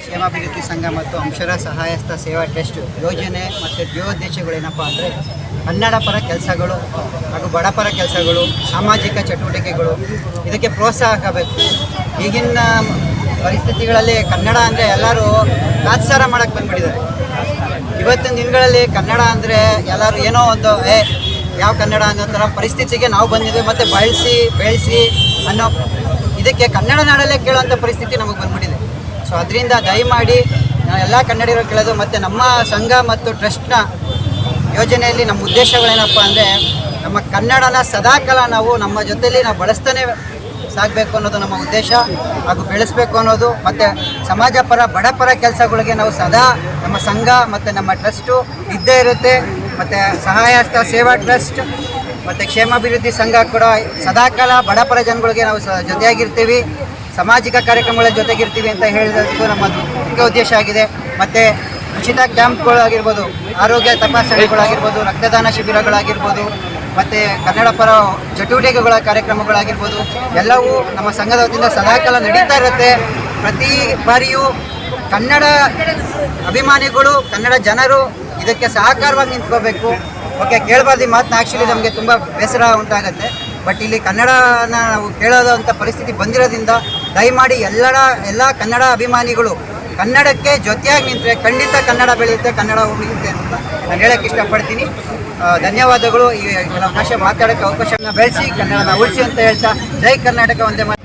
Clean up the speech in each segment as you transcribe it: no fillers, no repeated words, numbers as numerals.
ಕ್ಷೇಮಾಭಿವೃದ್ಧಿ ಸಂಘ ಮತ್ತು ಅಂಶರ ಸಹಾಯಸ್ಥ ಸೇವಾ ಟ್ರಸ್ಟ್ ಯೋಜನೆ ಮತ್ತು ಧ್ಯೇಯೋದ್ದೇಶಗಳೇನಪ್ಪ ಅಂದರೆ ಕನ್ನಡ ಪರ ಕೆಲಸಗಳು ಹಾಗೂ ಬಡಪರ ಕೆಲಸಗಳು, ಸಾಮಾಜಿಕ ಚಟುವಟಿಕೆಗಳು ಇದಕ್ಕೆ ಪ್ರೋತ್ಸಾಹ ಆಗಬೇಕು. ಈಗಿನ ಪರಿಸ್ಥಿತಿಗಳಲ್ಲಿ ಕನ್ನಡ ಅಂದರೆ ಎಲ್ಲರೂ ತಾತ್ಸಾರ ಮಾಡೋಕ್ಕೆ ಬಂದುಬಿಟ್ಟಿದ್ದಾರೆ. ಇವತ್ತಿನ ದಿನಗಳಲ್ಲಿ ಕನ್ನಡ ಅಂದರೆ ಎಲ್ಲರೂ ಏನೋ ಒಂದು ಯಾವ ಕನ್ನಡ ಅನ್ನೋ ಥರ ಪರಿಸ್ಥಿತಿಗೆ ನಾವು ಬಂದಿದ್ದೇವೆ. ಮತ್ತು ಬೆಳೆಸಿ ಅನ್ನೋ ಇದಕ್ಕೆ ಕನ್ನಡ ನಾಡಲ್ಲೇ ಕೇಳೋಂಥ ಪರಿಸ್ಥಿತಿ ನಮಗೆ ಬಂದ್ಬಿಟ್ಟಿದೆ. ಸೊ ಅದರಿಂದ ದಯಮಾಡಿ ಎಲ್ಲ ಕನ್ನಡಿಗರು ಕೇಳೋದು. ಮತ್ತು ನಮ್ಮ ಸಂಘ ಮತ್ತು ಟ್ರಸ್ಟ್ನ ಯೋಜನೆಯಲ್ಲಿ ನಮ್ಮ ಉದ್ದೇಶಗಳೇನಪ್ಪ ಅಂದರೆ ನಮ್ಮ ಕನ್ನಡನ ಸದಾಕಾಲ ನಾವು ನಮ್ಮ ಜೊತೆಯಲ್ಲಿ ನಾವು ಬಳಸ್ತಾನೆ ಸಾಗಬೇಕು ಅನ್ನೋದು ನಮ್ಮ ಉದ್ದೇಶ, ಹಾಗೂ ಬೆಳೆಸಬೇಕು ಅನ್ನೋದು. ಮತ್ತು ಸಮಾಜ ಪರ ಬಡಪರ ಕೆಲಸಗಳಿಗೆ ನಾವು ಸದಾ ನಮ್ಮ ಸಂಘ ಮತ್ತು ನಮ್ಮ ಟ್ರಸ್ಟು ಇದ್ದೇ ಇರುತ್ತೆ. ಮತ್ತು ಸಹಾಯಸ್ಥ ಸೇವಾ ಟ್ರಸ್ಟ್ ಮತ್ತು ಕ್ಷೇಮಾಭಿವೃದ್ಧಿ ಸಂಘ ಕೂಡ ಸದಾಕಾಲ ಬಡಪರ ಜನಗಳಿಗೆ ನಾವು ಜೊತೆಯಾಗಿರ್ತೀವಿ, ಸಾಮಾಜಿಕ ಕಾರ್ಯಕ್ರಮಗಳ ಜೊತೆಗಿರ್ತೀವಿ ಅಂತ ಹೇಳಿದ್ದು ನಮ್ಮ ಮುಖ್ಯ ಉದ್ದೇಶ ಆಗಿದೆ. ಮತ್ತು ಉಚಿತ ಕ್ಯಾಂಪ್ಗಳಾಗಿರ್ಬೋದು, ಆರೋಗ್ಯ ತಪಾಸಣೆಗಳಾಗಿರ್ಬೋದು, ರಕ್ತದಾನ ಶಿಬಿರಗಳಾಗಿರ್ಬೋದು, ಮತ್ತು ಕನ್ನಡ ಪರ ಚಟುವಟಿಕೆಗಳ ಕಾರ್ಯಕ್ರಮಗಳಾಗಿರ್ಬೋದು, ಎಲ್ಲವೂ ನಮ್ಮ ಸಂಘದ ವತಿಯಿಂದ ಸದಾಕಾಲ ನಡೀತಾ ಇರುತ್ತೆ. ಪ್ರತಿ ಬಾರಿಯೂ ಕನ್ನಡ ಅಭಿಮಾನಿಗಳು, ಕನ್ನಡ ಜನರು ಇದಕ್ಕೆ ಸಹಕಾರವಾಗಿ ನಿಂತ್ಕೋಬೇಕು. ಓಕೆ, ಕೇಳಬಾರ್ದು ಈ ಮಾತನ್ನ. ಆ್ಯಕ್ಚುಲಿ ನಮಗೆ ತುಂಬ ಬೇಸರ ಉಂಟಾಗುತ್ತೆ. ಬಟ್ ಇಲ್ಲಿ ಕನ್ನಡನ ನಾವು ಕೇಳೋದು ಅಂಥ ಪರಿಸ್ಥಿತಿ ಬಂದಿರೋದ್ರಿಂದ ದಯಮಾಡಿ ಎಲ್ಲ ಕನ್ನಡ ಅಭಿಮಾನಿಗಳು ಕನ್ನಡಕ್ಕೆ ಜೊತೆಯಾಗಿ ನಿಂತರೆ ಖಂಡಿತ ಕನ್ನಡ ಬೆಳೆಯುತ್ತೆ, ಕನ್ನಡ ಉಳಿಯುತ್ತೆ ಅಂತ ನಾನು ಹೇಳೋಕ್ಕೆ ಇಷ್ಟಪಡ್ತೀನಿ. ಧನ್ಯವಾದಗಳು. ಈ ಅವಕಾಶ ಮಾತಾಡೋಕ್ಕೆ ಅವಕಾಶನ ಬೆಳೆಸಿ ಕನ್ನಡನ ಉಳಿಸಿ ಅಂತ ಹೇಳ್ತಾ ಜೈ ಕರ್ನಾಟಕ ಒಂದೇ ಮಾತು.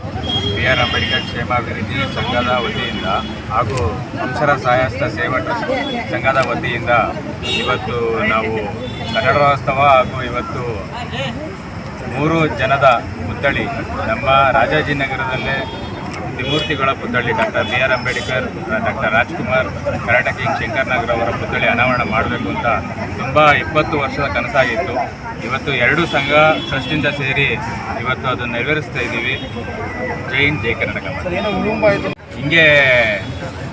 BR ಅಂಬೇಡ್ಕರ್ ಕ್ಷೇಮಾಭಿವೃದ್ಧಿ ಸಂಘದ ವತಿಯಿಂದ ಹಾಗೂ ಅಂಶರ ಸಹಾಯಸ್ಥ ಸೇವಾ ಟ್ರಸ್ಟ್ ಸಂಘದ ವತಿಯಿಂದ ಇವತ್ತು ನಾವು ಕನ್ನಡೋತ್ಸವ ಹಾಗೂ ಇವತ್ತು 3 ಜನದ ಪುತ್ಥಳಿ ನಮ್ಮ ರಾಜಾಜಿನಗರದಲ್ಲೇ ತ್ರಿಮೂರ್ತಿಗಳ ಪುತ್ಥಳಿ doctor BR Ambedkar, doctor Rajkumar, karate king Shankar Nagar ಅವರ ಪುತ್ಥಳಿ ಅನಾವರಣ ಮಾಡಬೇಕು ಅಂತ ತುಂಬ 20 ವರ್ಷದ ಕನಸಾಗಿತ್ತು. ಇವತ್ತು 2 ಸಂಘ ಟ್ರಸ್ಟಿಂದ ಸೇರಿ ಇವತ್ತು ಅದನ್ನು ನೆರವೇರಿಸ್ತಾ ಇದ್ದೀವಿ. ಜೈ ಕರ್ನಾಟಕ. ಹಿಂಗೆ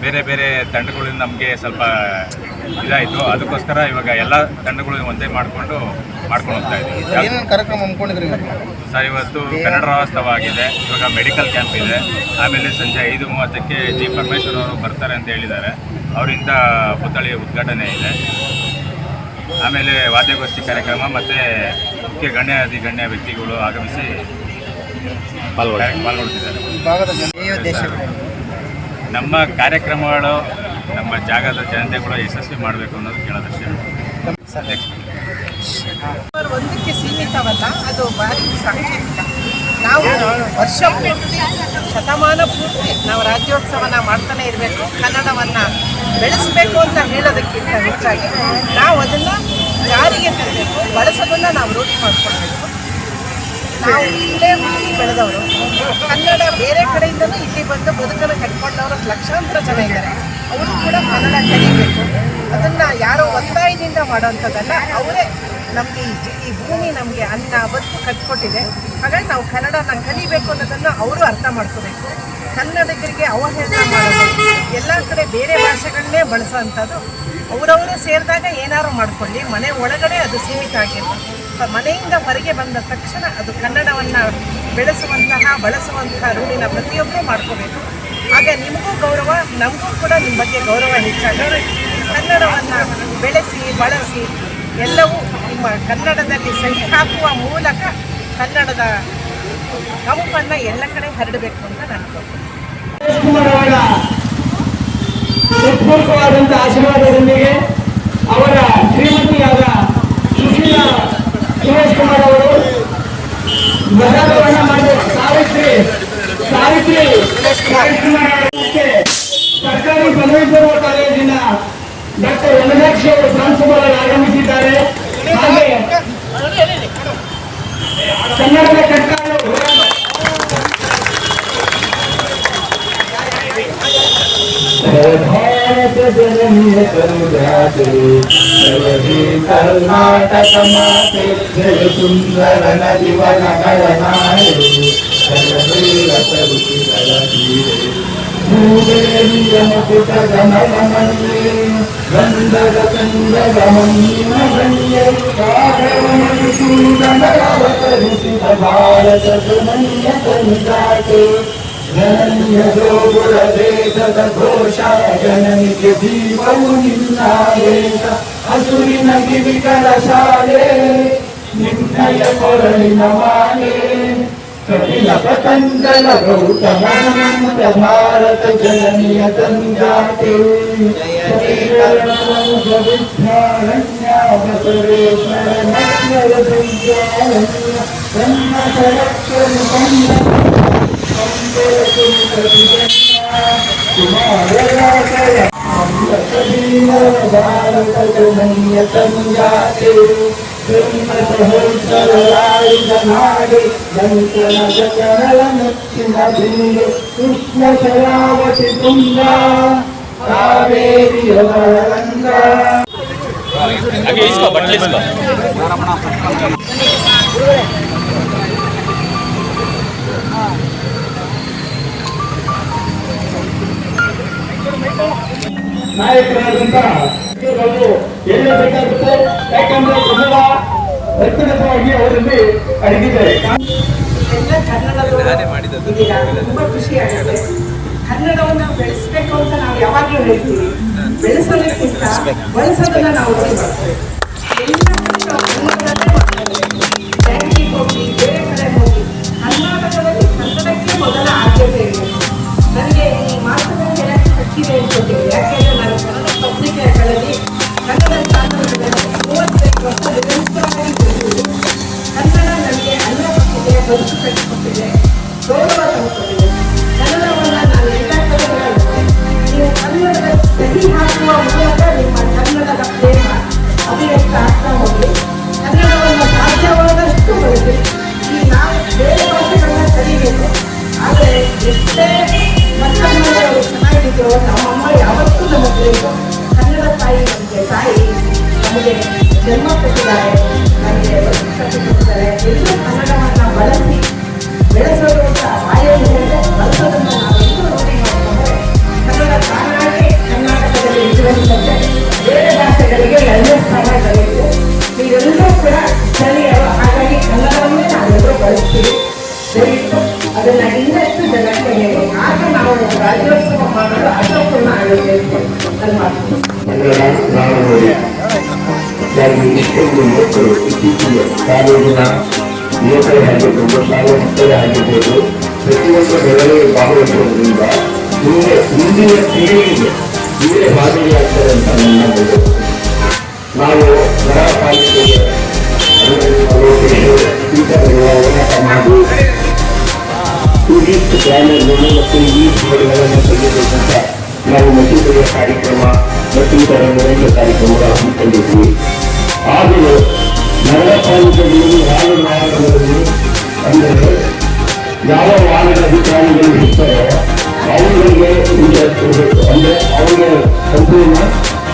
ಬೇರೆ ಬೇರೆ ತಂಡಗಳಿಂದ ನಮಗೆ ಸ್ವಲ್ಪ ಇದಾಯಿತು. ಅದಕ್ಕೋಸ್ಕರ ಇವಾಗ ಎಲ್ಲ ತಂಡಗಳು ಒಂದೇ ಮಾಡ್ಕೊಂಡು ಹೋಗ್ತಾ ಇದ್ದೀವಿ. ಕಾರ್ಯಕ್ರಮ ಹಮ್ಮಿಕೊಂಡಿದ್ರಿ ಸರ್? ಇವತ್ತು ಕನ್ನಡೋತ್ಸವ ಆಗಿದೆ, ಇವಾಗ ಮೆಡಿಕಲ್ ಕ್ಯಾಂಪ್ ಇದೆ, ಆಮೇಲೆ ಸಂಜೆ 5:30ಕ್ಕೆ ಜಿ ಪರಮೇಶ್ವರ್ ಅವರು ಬರ್ತಾರೆ ಅಂತ ಹೇಳಿದ್ದಾರೆ. ಅವರಿಂದ ಪುತ್ಥಳಿ ಉದ್ಘಾಟನೆ ಇದೆ. ಆಮೇಲೆ ವಾದ್ಯಗೋಷ್ಠಿ ಕಾರ್ಯಕ್ರಮ ಮತ್ತು ಮುಖ್ಯ ಗಣ್ಯ ವ್ಯಕ್ತಿಗಳು ಆಗಮಿಸಿ ಪಾಲ್ಗೊಳ್ತಿದ್ದಾರೆ. ನಮ್ಮ ಕಾರ್ಯಕ್ರಮಗಳು ನಮ್ಮ ಜಾಗದ ಜನತೆಗಳು ಯಶಸ್ವಿ ಮಾಡಬೇಕು ಅನ್ನೋದು ಕೇಳೋದಷ್ಟೇ. ಒಂದಕ್ಕೆ ಸೀಮಿತವಲ್ಲ, ಅದು ಭಾರಿ ಸಾಂಕೇತಿಕ. ನಾವು ವರ್ಷ ಪೂರ್ತಿ, ಶತಮಾನ ಪೂರ್ತಿ ನಾವು ರಾಜ್ಯೋತ್ಸವನ ಮಾಡ್ತಾನೆ ಇರಬೇಕು. ಕನ್ನಡವನ್ನು ಬೆಳೆಸಬೇಕು ಅಂತ ಹೇಳೋದಕ್ಕಿಂತ ಹೆಚ್ಚಾಗಿ ನಾವು ಅದನ್ನು ಜಾರಿಗೆ ತರಬೇಕು, ಬಳಸೋದನ್ನು ನಾವು ರೂಢಿ ಮಾಡಿಕೊಳ್ಬೇಕು. ನಾವು ಇಲ್ಲೇ ಹುಟ್ಟಿ ಬೆಳೆದವರು, ಕನ್ನಡ ಬೇರೆ ಕಡೆಯಿಂದಲೂ ಇಲ್ಲಿ ಬಂದು ಬದುಕನ್ನು ಕಟ್ಕೊಂಡವರು ಲಕ್ಷಾಂತರ ಜನ ಇದ್ದಾರೆ. ಅವರು ಕೂಡ ಕನ್ನಡ ಕಲಿಬೇಕು. ಅದನ್ನು ಯಾರೋ ಒತ್ತಾಯದಿಂದ ಮಾಡೋವಂಥದ್ದಲ್ಲ, ಅವರೇ ನಮಗೆ ಈ ಭೂಮಿ ನಮಗೆ ಅನ್ನ ಬದುಕು ಕಟ್ಕೊಟ್ಟಿದೆ. ಹಾಗಾಗಿ ನಾವು ಕನ್ನಡನ ಕಲಿಬೇಕು ಅನ್ನೋದನ್ನು ಅವರು ಅರ್ಥ ಮಾಡ್ಕೋಬೇಕು. ಕನ್ನಡಿಗರಿಗೆ ಅವಹೇಳನ ಮಾಡೋದು, ಎಲ್ಲ ಕಡೆ ಬೇರೆ ಭಾಷೆಗಳನ್ನೇ ಬಳಸೋವಂಥದ್ದು ಅವರವರು ಸೇರಿದಾಗ ಏನಾದ್ರು ಮಾಡಿಕೊಳ್ಳಿ, ಮನೆ ಒಳಗಡೆ ಅದು ಸೀಮಿತ ಆಗಿರುತ್ತೆ. ಮನೆಯಿಂದ ಹೊರಗೆ ಬಂದ ತಕ್ಷಣ ಅದು ಕನ್ನಡವನ್ನು ಬಳಸುವಂತಹ ರೂಢಿನ ಪ್ರತಿಯೊಬ್ಬರೂ ಮಾಡ್ಕೋಬೇಕು. ಆಗ ನಿಮಗೂ ಗೌರವ, ನಮಗೂ ಕೂಡ ನಿಮ್ಮ ಬಗ್ಗೆ ಗೌರವ ಹೆಚ್ಚಾಗುತ್ತೆ. ಕನ್ನಡವನ್ನು ಬೆಳೆಸಿ ಬಳಸಿ ಎಲ್ಲವೂ ನಿಮ್ಮ ಕನ್ನಡದಲ್ಲಿ ಸಹಿ ಹಾಕುವ ಮೂಲಕ ಕನ್ನಡದ ಕಂಪನ್ನು ಎಲ್ಲ ಕಡೆ ಹರಡಬೇಕು ಅಂತ ನಾನು ಉತ್ಪೂರ್ವವಾದಂಥ ಆಶೀರ್ವಾದದೊಂದಿಗೆ ಅವರ ಶ್ರೀಮತಿಯಾದ ಸುಶೀಲಾ ಸುರೇಶ್ ಕುಮಾರ್ ಅವರು ಮತದಾನವನ್ನು ಮಾಡಿ ಸಾವಿತ್ರಿ ಕುಮಾರ್ ಅವರಿಗೆ ಸರ್ಕಾರಿ ಪದವಿ ಪೂರ್ವ ಕಾಲೇಜಿನ ಡಾಕ್ಟರ್ ವನಜಾಕ್ಷಿ ಅವರು ಪ್ರಾಂಶುಪಾಲರು ಆಗಮಿಸಿದ್ದಾರೆ. ಹಾಗೆ ಕನ್ನಡದ ಕಟ್ಟಾಳು ಭಾರತ ಜನನಿಯ ಕರುಣಾತೆ ಕರ್ನಾಟಕ ಮಾತೆ ಜಯ ಸುಂದರ ನದಿವನಗಳ ನಾಡು ಜಲವೀರತ ಋಷಿಗಳ ತೀರೆ ಭೂದೇವಿಯ ಮುಕುಟ ಗಮನಮನ್ಯೇ ಗಂಧದ ಕಂದದ ಮಣ್ಣಿನ ಗಣ್ಯರು ಕಾರವನಿಸುವುದನವತರಿಸಿದ ಭಾರತ ಜನನಿಯ ಕರುಣಾತೆ ಜನನಿಯ ಜೋಗುಳ ವೇದದ ಘೋಷ ಜನನಿಗೆ ಜೀವವು ನಿನ್ನ ವೇಷ ಹಸುರಿನ ಗಿವಿಗಳ ಶಾಲೆ ನಿನ್ನಯ ಕೊರಳಿನ ಮಾಲೆ ಕಪಿಲ ಪತಂಜಲ ಗೌತಮ ಭಾರತ ಜನನಿಯ ಸಂಜಾತೆ ವಿದ್ಯಾರಣ್ಯ ಬಸವೇಶ್ವರ ನಗ್ನರ ಸಂಜಾರಣ್ಯ ಬ್ರಹ್ಮ ಸರಕ್ಷರ ಭಾರತ ಜನನಿಯ ಸಂಜಾತೆ ನಾಡಿ ಲಂಕನ ಚಕರಳ ನಚ್ಚಿನ ಬಿಂದು ಕೃಷ್ಣ ಶರಾವತಿ ತುಂಗ ಕಾವೇರಿಯ ಬಲಗಂಗ ನಾಯಕರಾದಂತ ಹೇಳಬೇಕಾಗುತ್ತೆ. ಯಾಕಂದ್ರೆ ಕನ್ನಡ ವ್ಯಕ್ತಿಗತವಾಗಿ ಅವರಲ್ಲಿ ಅಡಗಿದ್ದಾರೆ. ಎಲ್ಲ ಕನ್ನಡದಲ್ಲಿದ್ದೀರಾ, ತುಂಬಾ ಖುಷಿ ಆಗುತ್ತೆ. ಕನ್ನಡವನ್ನು ಬೆಳೆಸಬೇಕು ಅಂತ ನಾವು ಯಾವಾಗಲೂ ಹೇಳ್ತೀವಿ. ಬೆಳೆಸೋದಕ್ಕಿಂತ ಬಳಸೋದನ್ನ ನಾವು ಮಾಡ್ತೇವೆ. ಎಲ್ಲ ಕನ್ನಡದಲ್ಲೇ ಮಾಡ್ತಾರೆ. ಬ್ಯಾಂಕಿಗೆ ಹೋಗಿ ಬೇರೆ ಕಡೆ ಹೋಗಿ ಕರ್ನಾಟಕದಲ್ಲಿ ಕನ್ನಡಕ್ಕೆ ಮೊದಲ ಆದ್ಯತೆ ಇದೆ. ನನಗೆ ಈ ಮಾತುಗಳು ಹೇಳಕ್ಕೆ ಹಚ್ಚಿದೆ ಅನ್ಕೋತೀನಿ. ಯಾಕೆಂದ್ರೆ ನಾನು ಕನ್ನಡ ಪತ್ರಿಕೆಗಳಲ್ಲಿ ಕನ್ನಡ ಚಾನಲ್ಗಳಲ್ಲಿ 35 ವರ್ಷ ನಿರಂತರವಾಗಿ ಬೆಳೆದಿದ್ದು. ಕನ್ನಡ ನನಗೆ ಅನ್ನ ಕೊಟ್ಟಿದೆ, ಬದುಕು ಕಟ್ಟಿಕೊಟ್ಟಿದೆ, ಗೌರವ ತಂದುಕೊಟ್ಟಿದೆ. ಕನ್ನಡವನ್ನು ನಾನು ಎಲ್ಲ ಕಡೆ ಹೇಳುತ್ತೇನೆ. ನೀವು ಕನ್ನಡದ ಸಹಿ ಹಾಕುವ ಮೂಲಕ ನಿಮ್ಮ ಕನ್ನಡದ ಪ್ರೇಮ ಅಭಿವ್ಯಕ್ತ ಆಗ್ತಾ ಹೋಗಿ ಕನ್ನಡವನ್ನು ಸಾಧ್ಯವಾದಷ್ಟು ಬಳಸಿ. ಈ ನಾವು ಬೇರೆ ಭಾಷೆಗಳನ್ನ ಕಲಿಬೇಕು. ಆದರೆ ಎಷ್ಟೇ ಮಕ್ಕಳಲ್ಲಿ ಅವರು ಚೆನ್ನಾಗಿದ್ರು ನಮ್ಮಮ್ಮ ಯಾವತ್ತೂ ನಮಗೆ ಬೇಕು. ಕನ್ನಡ ತಾಯಿ ನಮಗೆ ತಾಯಿ, ನಮಗೆ ಜನ್ಮ ಕೊಟ್ಟಿದ್ದಾರೆ, ನಮಗೆ ಕೊಟ್ಟಿದ್ದಾರೆ. ಎಲ್ಲರೂ ಕನ್ನಡವನ್ನು ಬಳಸಿ ಬೆಳೆಸೋದು ಅಂತ ಬಾಯಲ್ಲಿ ಹೇಳಿದ್ರೆ ಬಳಸೋದನ್ನು ನಾವೆಲ್ಲರೂ ನೋಡಿ ಮಾಡಿಕೊಂಡ್ರೆ ಕನ್ನಡ ತಾನಾಗಿ ಕರ್ನಾಟಕದಲ್ಲಿ ಇರುವಂತೆ ಬೇರೆ ಭಾಷೆಗಳಿಗೆ ಎರಡನೇ ಸ್ಥಾನ ದೊರೆಯಿತು. ನೀವೆಲ್ಲರೂ ಕೂಡ ಸ್ಥಳೀಯರು, ಹಾಗಾಗಿ ಕನ್ನಡವನ್ನೇ ನಾವೆಲ್ಲರೂ ಬಳಸ್ತೀವಿ. ದಯವಿಟ್ಟು ಅದನ್ನ ಇನ್ನಷ್ಟು ಜನಕ್ಕೆ ಹೇಳಿ, ಆಗ ನಾವು ರಾಜ್ಯೋತ್ಸವ ಮಾಡಲು ಅರ್ಥಪೂರ್ಣ ಆಗುತ್ತೆ ಅಂತ ಮಾಡ್ತೀವಿ. ಇಷ್ಟೊಂದು ಮಕ್ಕಳು ಇತ್ತೀಚೆಗೆ ಕಾಲೇಜಿನ ಯುವಕರಾಗಿರ್ಬೋದು, ಶಾಲಾ ಮಕ್ಕಳಾಗಿರ್ಬೋದು, ಪ್ರತಿಯೊಂದು ಬೆಳವಣಿಗೆ ಭಾಗವಹಿಸುವುದರಿಂದ ಮುಂದಿನ ಪೀಳಿಗೆಗೆ ಇವರೇ ಮಾದರಿಯಾಗ್ತಾರೆ ಅಂತ ನನ್ನ ಬೋದು. ನಾವು ನಗರ ಪಾಲಿಕೆಗೆ ಹೋರಾಟ ಮಾಡಿ ಟೂರಿಸ್ಟ್ ಪ್ಲಾನರ್ಗಳು ಮತ್ತು ಈಸ್ಟ್ ಬೋರ್ಡ್ಗಳನ್ನು ತೆಗೆಯಬೇಕಂತ ನಾವು ಮಸೂದೆಯ ಕಾರ್ಯಕ್ರಮ ಮತ್ತು ಇತರ ನರೇಂದ್ರ ಕಾರ್ಯಕ್ರಮಗಳು ಹಮ್ಮಿಕೊಂಡಿದ್ವಿ. ಆದರೂ ನಗರ ಪಾಲಿಕೆಗಳಲ್ಲಿ ವಾಹನಗಳಲ್ಲಿ ಅಂದರೆ ಯಾವ ವಾಹನದ ಅಧಿಕಾರಿಗಳು ಇರ್ತಾರೋ ಅವುಗಳಿಗೆ ಅಂದರೆ ಅವರಿಗೆ ಸಂಪೂರ್ಣ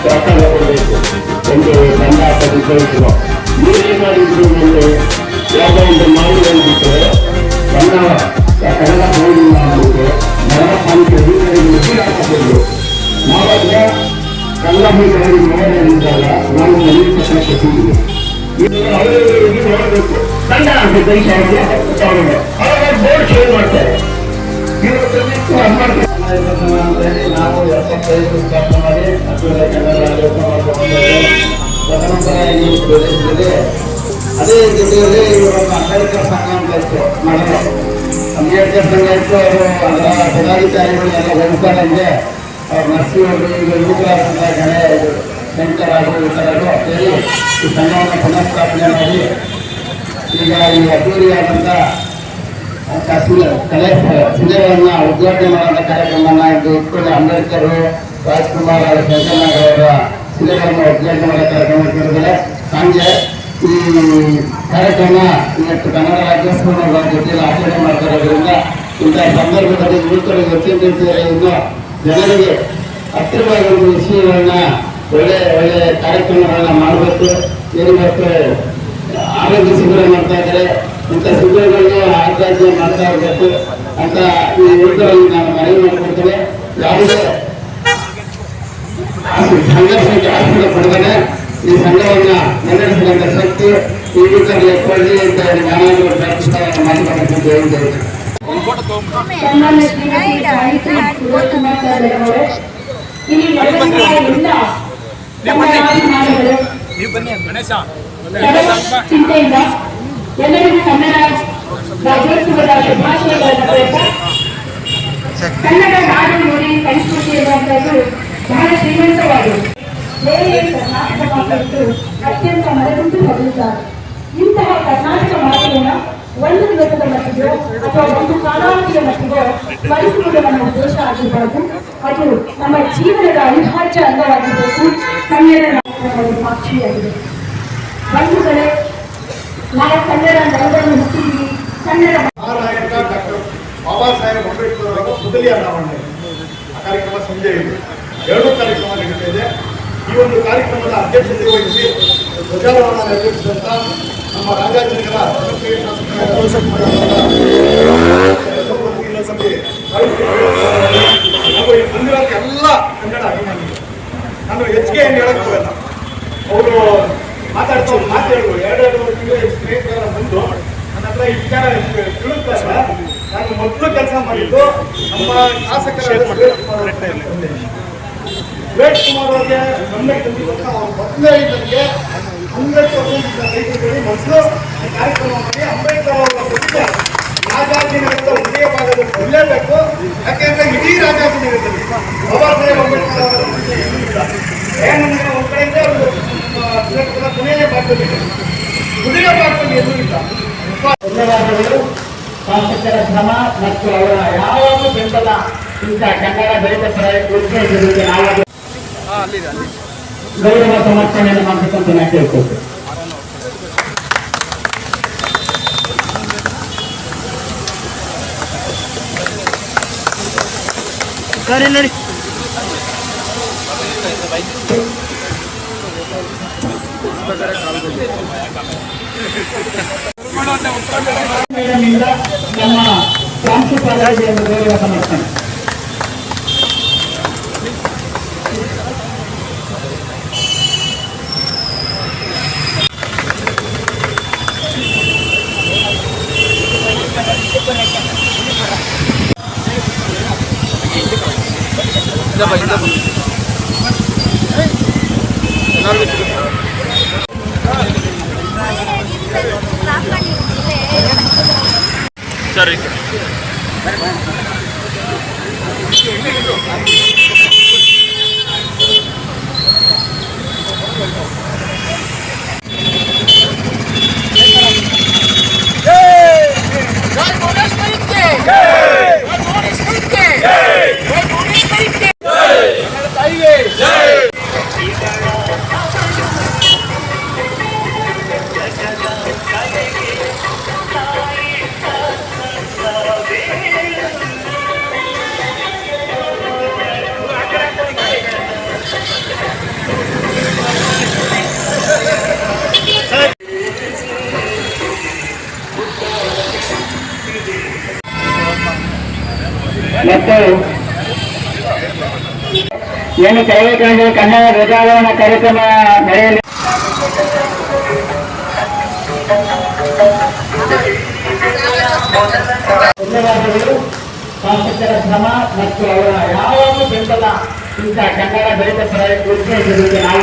ಸಹಕಾರ ಕೊಡಬೇಕು ಎಂದು ನನ್ನ ಅಭಿಪ್ರಾಯ. ನೀವೇ ಮಾಡಿದ್ರು ಅಂದರೆ ಯಾವ ಒಂದು ಮಾಹಿತಿ ಬಿಟ್ಟರೆ ಕನ್ನಡ ಬೋರ್ಡ್ ಮಾಡಬೇಕು. ನಗರ ಪಾಲಿಕೆ ಅಧಿಕಾರಿಗಳು ಹಾಕಬಹುದು. ನಾವಾಗ ಕನ್ನಡ ಅಧಿಕಾರಿ ನೋಡಿದಾಗ ನಾವು ಮನೆ ಪತ್ರ ಕೊಟ್ಟಿದ್ದೀವಿ. ಅವರಿಗೆ ನೋಡಬೇಕು ಕನ್ನಡ ಅಂತ ಬೋರ್ಡ್ ಚೇಂಜ್ ಮಾಡ್ತಾರೆ. ನಾವು 75 ಸ್ಥಾಪನೆ ಮಾಡಿ ಕನ್ನಡ ತದನಂತರ ಈ ಪ್ರದೇಶದಲ್ಲಿ ಅದೇ ಜೊತೆಯಲ್ಲಿ ಇವರನ್ನು ಅಂಬೇಡ್ಕರ್ ಸಂಘ ಅಂತ ಇತ್ತು ಮಾಡಿದ್ರು. ಅಂಬೇಡ್ಕರ್ ಸಂಘ ಇತ್ತು. ಅವರು ಅದರ ಪದಾಧಿಕಾರಿಗಳನ್ನೆಲ್ಲ ಹೋಗ್ತಾರೆ ಅಂದರೆ ಅವ್ರ ನರ್ಸಿಯವರು ಈಗ ಯುವಕರ ಸಂಘ ಗಣೆ ಶಂಕರ್ ಹಾಗೂ ಇತರರು ಸೇರಿ ಈ ಸಂಘವನ್ನು ಪುನಃಸ್ಥಾಪನೆ ಮಾಡಿ ಈಗ ಈ ಅದ್ದೂರಿಯಾದಂಥ ಶಿಲೆಗಳನ್ನು ಉದ್ಘಾಟನೆ ಮಾಡುವಂಥ ಕಾರ್ಯಕ್ರಮವನ್ನು ಇದು ಇಟ್ಕೊಂಡು ಅಂಬೇಡ್ಕರ್, ರಾಜ್ಕುಮಾರ್, ಶಂಕರನಾಗ್ ಅವರ ಶಿಲೆಗಳನ್ನು ಉದ್ಘಾಟನೆ ಮಾಡೋ ಕಾರ್ಯಕ್ರಮ ಇಟ್ಟಿದ್ದಾರೆ. ಸಂಜೆ ಈ ಕಾರ್ಯಕ್ರಮ ಇವತ್ತು ಕನ್ನಡ ರಾಜ್ಯೋತ್ಸವದ ಜೊತೆಯಲ್ಲಿ ಆಚರಣೆ ಮಾಡ್ತಾ ಇರೋದ್ರಿಂದ ಇಂಥ ಸಂದರ್ಭದಲ್ಲಿ ಯುವಕರಿಗೆ ಅತ್ಯಂತ ಇನ್ನು ಜನರಿಗೆ ಹತ್ತಿರವಾಗಿರುವ ವಿಷಯಗಳನ್ನ ಒಳ್ಳೆ ಕಾರ್ಯಕ್ರಮಗಳನ್ನ ಮಾಡಬೇಕು. ಏನಿವತ್ತು ಆರೋಗ್ಯ ಶಿಬಿರ ಮಾಡ್ತಾ ಇದ್ದಾರೆ. ಇಂಥ ಶಿಬಿರಗಳಿಗೆ ಆರಾಧ್ಯ ಮಾಡ್ತಾ ಇರಬೇಕು ಅಂತ ಈ ಯುವಕರಲ್ಲಿ ನಾನು ಮನವಿ ಮಾಡಿಕೊಡ್ತೇನೆ. ಯಾವುದೇ ಸಂಘರ್ಷಕ್ಕೆ ಆಸ್ಪದ ಪಡೆದರೆ ಈ ಸಂಘವನ್ನ ಮುನ್ನಡೆಸುವಂತ ಶಕ್ತಿ ಈ ಯುವಕರಿಗೆ ಕೊಡಲಿ ಅಂತ ನಾನಾದರೂ ಪ್ರಾರ್ಥಿಸ್ತಾ ಮಾತನಾಡುತ್ತಿದ್ದೇವೆ. ಸನ್ಮಾನ್ಯ ಶ್ರೀಮತಿ ಗಾಯತ್ರಿ ಸುರೇಶ್ಕುಮಾರ್ ಸರ್ ಅವರೇ, ಇಲ್ಲಿ ನಡೆದಂತಹ ಎಲ್ಲ ಕನ್ನಡಾಭಿಮಾನಿಗಳು ಚಿಂತೆಯಿಂದ ಎಲ್ಲರಿಗೂ ಕನ್ನಡ ರಾಜ್ಯೋತ್ಸವದ ಶುಭಾಶಯಗಳನ್ನು ಕೋರುತ್ತಾ, ಕನ್ನಡ ನಾಡು ನುಡಿ ಸಂಸ್ಕೃತಿ ಎನ್ನುವಂಥದ್ದು ಬಹಳ ಶ್ರೀಮಂತವಾಗಿದೆ. ಬೇರೆ ಕರ್ನಾಟಕ ಮಾತು ಅತ್ಯಂತ ಮರೆತು ಬದುಕುತ್ತಾರೆ. ಇಂತಹ ಕರ್ನಾಟಕ ಮಾತೆಯನ್ನು ಒಂದು ದಿವಸದ ಮಟ್ಟಿಗೆ ಅಥವಾ ಒಂದು ಕಾಲಾವಧಿಯ ಮಟ್ಟಿಗೆ ಸ್ಮರಿಸುವುದು ನಮ್ಮ ಉದ್ದೇಶ ಆಗಿರಬಾರದು. ಅದು ನಮ್ಮ ಜೀವನದ ಅವಿಭಾಜ್ಯ ಅಂಗವಾಗಿರಬೇಕು. ಕನ್ನಡ ನಮ್ಮ ಸಾಕ್ಷಿಯಾಗಿದೆ. ಬಂಧುಗಳೇ, ನಾವು ಕನ್ನಡ ನೆಲದಲ್ಲಿ ಹುಟ್ಟಿದ್ದೀವಿ. ಕನ್ನಡ ಮಹಾನಾಯಕ ಡಾಕ್ಟರ್ ಬಾಬಾ ಸಾಹೇಬ್ ಅಂಬೇಡ್ಕರ್ ಅವರ ಮೊದಲಿಯ ಅನಾವರಣೆ ಆ ಕಾರ್ಯಕ್ರಮ ಸಂಜೆ ಇದೆ. 2 ಕಾರ್ಯಕ್ರಮ ನಡೀತಾ ಇದೆ. ಈ ಒಂದು ಕಾರ್ಯಕ್ರಮದ ಅಧ್ಯಕ್ಷತೆ ವಹಿಸಿ ಧ್ವಜಾರೋಹಣ ನೆರವೇರಿಸಿದಂಥ ನಮ್ಮ ರಾಜಾಜಿನಗರ ಜನಪ್ರಿಯ ಶಾಸಕರಾದ ಹಾಗೂ ಈ ಬಂದಿರೋ ಎಲ್ಲ ಕನ್ನಡ ಅಭಿಮಾನಿಗಳು, ನಾನು ಹೆಚ್ಚಿಗೆ ಏನು ಹೇಳಕ್ ಹೋಗಲ್ಲ. ಅವರು ಮಾತಾಡ್ತಾ ಮಾತು ಹೇಳಿದ್ರು, 2 ತಿಂಗಳು ಸ್ನೇಹಿತರ ಬಂದು ನನ್ನ ಹತ್ರ ಈ ವಿಚಾರ ತಿಳಿಸ್ತಾರೆ. ನಾನು ಮೊದಲು ಕೆಲಸ ಮಾಡಿದ್ದು ನಮ್ಮ ಶಾಸಕರಾದ ಸುರೇಶ್ ಕುಮಾರ್ ಅವರಿಗೆ ಗಮನಕ್ಕೆ ತಂದಿದ್ದಂಥ ಅವ್ರ ಮೊದಲೇ ನನಗೆ 100% ರೈತರುಗಳಿಗೆ ಮೊದಲು ಕಾರ್ಯಕ್ರಮ ಮಾಡಿ ಅಂಬೇಡ್ಕರ್ ಅವರ ಬಗ್ಗೆ ರಾಜಾಜಿನಗರದ ಉದಯ ಭಾಗದಲ್ಲಿ ಬರಲೇಬೇಕು. ಯಾಕೆಂದ್ರೆ ಇಡೀ ರಾಜಾಜಿನಗರದಲ್ಲಿ ಬಾಬಾ ಸಾಹೇಬ್ ಅಂಬೇಡ್ಕರ್ ಅವರ ಏನಂದ್ರೆ ಒಂದು ಕಡೆಯಿಂದ ಒಂದು ಕೊನೆಯ ಭಾಗದಲ್ಲಿ ಉದಯ ಭಾಗದಲ್ಲಿ ಎಲ್ಲೂ ಇಲ್ಲ. ಧನ್ಯವಾದಗಳು. ಶಾಸಕರ ಶ್ರಮ ಮತ್ತು ಅವರ ಯಾವಾಗ ಬೆಂಬಲ ಇಂಥ ಕನ್ನಡ ದಲಿತ ಪರ ಉದ್ದೇಶಗಳಿಗೆ ನಾವು ಗೌರವ ಸಮರ್ಪಣೆಯನ್ನು ಮಾಡಬೇಕಂತ ನಾನು ಕೇಳ್ಕೊಳ್ತೇನೆ. ನೋಡಿ ಮೇಡಮ್ನಿಂದ ನಮ್ಮ ಪ್ರಾಂಶುಪಾಲರಿಗೆ ಒಂದು ಗೌರವ ಸಮರ್ಪಣೆ. ಸರಿ ಮತ್ತು ಏನು ಕೈಗೊಂಡು ಕನ್ನಡ ಧ್ವಜಾರೋಹಣ ಕಾರ್ಯಕ್ರಮ ನಡೆಯಲಿ. ಧನ್ಯವಾದಗಳು. ಶಾಸಕರ ಶ್ರಮ ಮತ್ತು ಅವರ ಯಾವಾಗ ಬೆಂಬಲ ಇಂಥ ಕನ್ನಡ ದಲಿತ ಪರ ಉದ್ದೇಶಗಳಿಗೆ ನಾವು